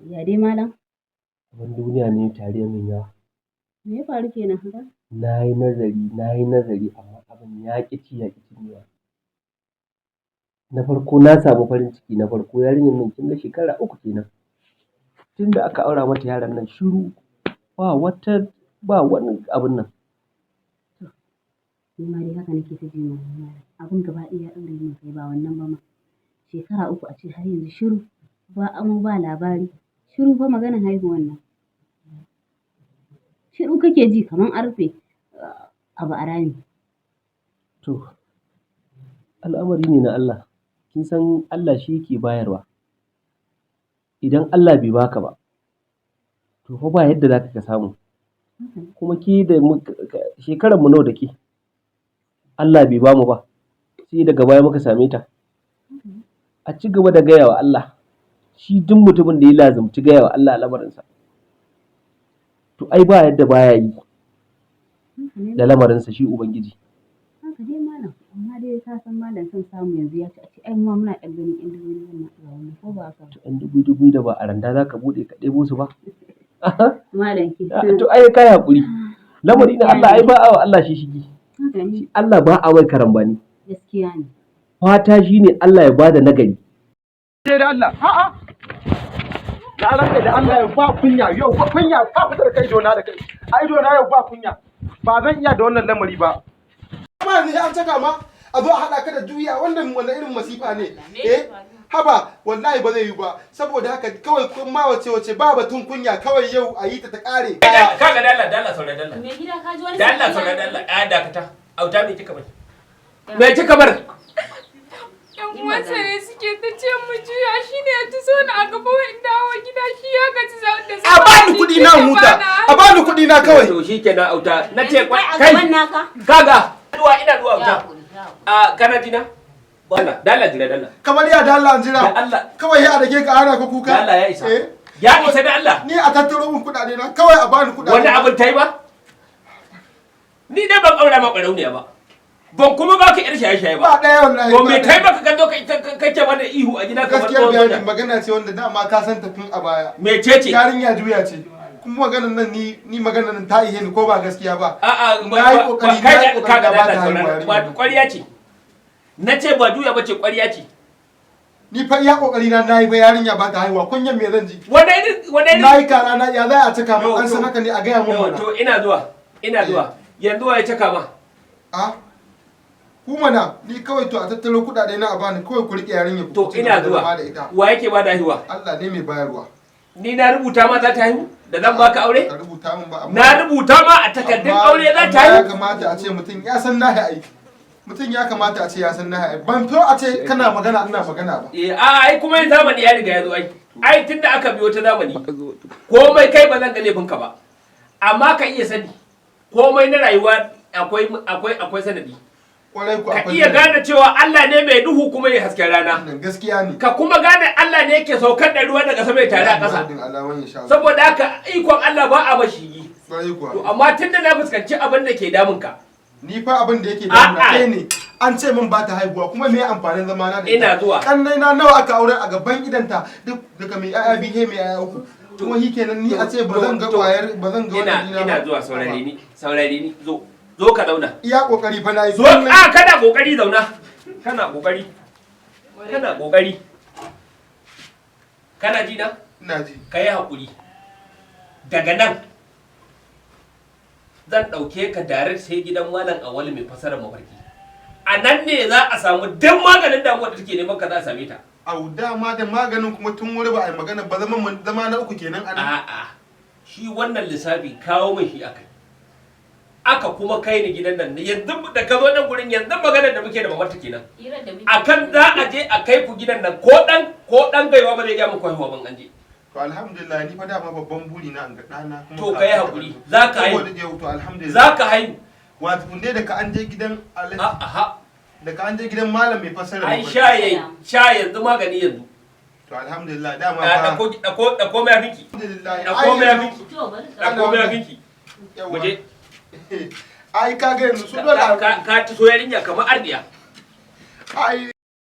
Ya dai malam? Abin duniya ne tare min yawa. Me ya faru kenan haka? Na yi nazari amma abin ya ƙi ci ya ƙi cinyewa. Na farko na samu farin ciki na farko yarinyar nan kin ga shekara 3 kenan. Tun da aka aura mata yaron nan shiru ba wani abun nan. Ni ma dai haka nake ta ji malam. Abin gaba ɗaya ya ɗaure min kai ba wannan ba ma. Shekara 3 a ce har yanzu shiru ba amo ba labari. Shiru fa maganar haihuwan nan. Shiru kake ji kamar an rufe abu a rami. To, al'amari ne na Allah. Kin san Allah shi yake bayarwa. Idan Allah bai baka ba, to fa ba yadda za ka samu. Kuma ke da shekarar mu nawa da ke? Allah bai bamu ba, sai daga baya muka same ta. A ci gaba da gaya wa Allah, shi duk mutumin da ya lazumci gaya wa Allah lamarinsa. To ai ba yadda baya yi da lamarinsa shi Ubangiji. Haka dai malam, amma dai ka san malam son samu yanzu ya ci a ce ai mu ma muna ɗan ganin ƴan dubu wannan ko ba haka ba. To ƴan dubu da ba a randa za ka buɗe ka ɗebo su ba. Malam ki. To ai kai haƙuri. Lamari na Allah ai ba a wa Allah shi shigi. Allah ba a mai karambani. Gaskiya ne. Fata shi ne Allah ya bada nagari. Sai da Allah, a'a. Na ranka da Allah ya ba kunya, yau ba kunya ka fitar kai dona da kai. Ai dona yau ba kunya. Ba zan iya da wannan lamari ba. Amma yanzu an saka ma a zo a haɗa ka da juya wannan wanda irin masifa ne. Haba wallahi ba zai yi ba saboda haka kawai kun ma wace ba batun kunya kawai yau a yi ta ƙare. Kaga dalla sauran dalla. Me gida ka ji wani Dalla sauran dalla. A dakata. Auta me kika bar? Me kika bar? Yan uwansa ne suke ta ce mu juya shi ne ya so na a gaba in dawo gida shi ya gaji da A bani kuɗi na huta. A bani kuɗi na kawai. To shikenan auta. Nace kai naka. Kaga ina zuwa auta. A kana jina? Dalla jira dalla. Kamar ya dalla jira. Da Allah. Kawai ya adake ka ana ka kuka. Dalla ya isa. Ya isa da Allah. Ni a tattaro min kuɗaɗe na kawai a bani kuɗaɗe. Wani abin tai ba? Ni dai ban aura ma barauniya ba. Ban kuma baka yar shaye-shaye ba. Ba ɗaya wallahi. Ko me kai baka ka zo kake mana ihu a gida kamar gaskiya bayani magana ce wanda dama ka san tafin a baya. Mecece? Yarinya juya ce. Kuma maganar nan ni maganar nan ta ihe ni ko ba gaskiya ba. A'a na yi kokari da ba ta haihuwa. Ba ƙwarya ce. Na ce ba juya bace ƙwarya ce. Ni fa iya kokari na yi ba yarinya ba ta haihuwa kunyan me zan ji. Wane na yi kara na ya za a cika mu an san haka ne a gaya mun wannan. To ina zuwa. Yanzu wa ya cika ma? A ku mana ni kawai to a tattaro kuɗaɗe na a bani kawai ku riƙe yarinya ku. To ina zuwa. Wa yake ba da haihuwa? Allah ne mai bayarwa. Ni na rubuta ma za ta haihu? Da zan baka aure? Ka rubuta min ba amma. Na rubuta ma a takardun aure za ta haihu? Ya kamata a ce mutum ya san nahi aiki. Mutum ya kamata a ce ya san nahi aiki. Ban to a ce kana magana ina magana ba. Ai kuma yin zamani ya riga ya zo ai. Ai tunda aka biyo ta zamani. Komai kai ba zan ga laifinka ba. Amma ka iya sani. Komai na rayuwa akwai sanadi. Ka iya gane cewa Allah ne mai duhu kuma ya hasken rana. Gaskiya ne. Ka kuma gane Allah ne yake saukar da ruwa daga sama ya tare a ƙasa. Saboda haka ikon Allah ba a bashi yi. To amma tunda na fuskanci abin da ke damun ka. Ni fa abin da yake damun kai ne. An ce min ba ta haihuwa kuma me amfanin zama na da ita. Ina zuwa. Kannai na nawa aka aure a gaban idanta duk daga mai yaya bihe mai yaya uku. Kuma shi kenan ni a ce ba zan ga wayar ba zan ga wannan ina zuwa saurare ni zo ka zauna. Iya kokari fa nayi. Zo kana kokari zauna. Kana kokari. Kana ji na? Ina ji. Kai hakuri. Daga nan zan dauke ka direct sai gidan malam Awal mai fasara mafarki. A nan ne za a samu duk maganin damuwa da take neman ka za a same ta. Au dama da maganin kuma tun wuri ba a yi magana ba zama na uku kenan anan. A'a. Shi wannan lissafi kawo mai shi akai. Aka kuma kai ni gidan nan yanzu da ka zo nan gurin yanzu maganar da muke da mamarta kenan. Akan za a je a kai ku gidan nan ko dan gaiwa ba zai ga muku haihuwa ban an je. To alhamdulillah ni fa dama babban buri na an ga dana kuma. To kai hakuri za ka haihu. To alhamdulillah. Za ka haihu. Wato kun dai da ka an je gidan Alhaji. Aha. Da ka an je gidan malam mai fasara. Ai sha yanzu magani yanzu. To alhamdulillah dama ba. Dako mai abinki. Dako mai abinki. Muje. Ai ka ga yanzu su dole ka ci so yarinya kamar ardiya. Ai